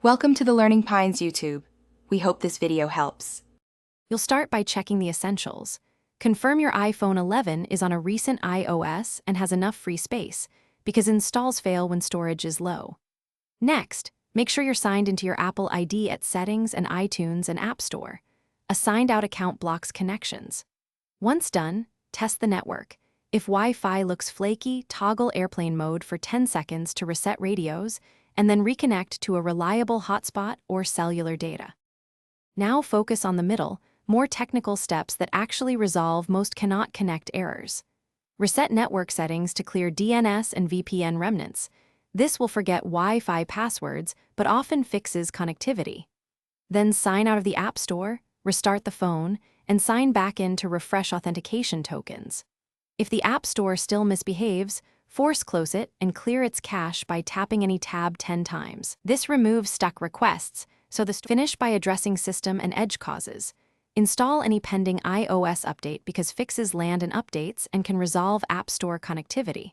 Welcome to the Learning Pines YouTube. We hope this video helps. You'll start by checking the essentials. Confirm your iPhone 11 is on a recent iOS and has enough free space, because installs fail when storage is low. Next, make sure you're signed into your Apple ID at Settings and iTunes and App Store. A signed-out account blocks connections. Once done, test the network. If Wi-Fi looks flaky, toggle airplane mode for 10 seconds to reset radios, and then reconnect to a reliable hotspot or cellular data. Now focus on the middle, more technical steps that actually resolve most cannot connect errors. Reset network settings to clear DNS and VPN remnants. This will forget Wi-Fi passwords, but often fixes connectivity. Then sign out of the App Store, restart the phone, and sign back in to refresh authentication tokens. If the App Store still misbehaves, force close it and clear its cache by tapping any tab 10 times. This removes stuck requests, so finish by addressing system and edge causes. Install any pending iOS update because fixes land in updates and can resolve App Store connectivity.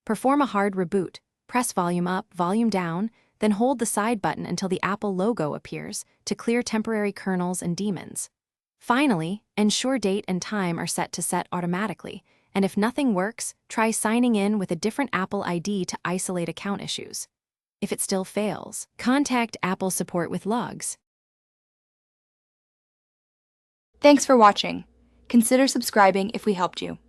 Perform a hard reboot. Press volume up, volume down, then hold the side button until the Apple logo appears to clear temporary kernels and daemons. Finally, ensure date and time are set to set automatically, and if nothing works, try signing in with a different Apple ID to isolate account issues. If it still fails, contact Apple support with logs. Thanks for watching. Consider subscribing if we helped you.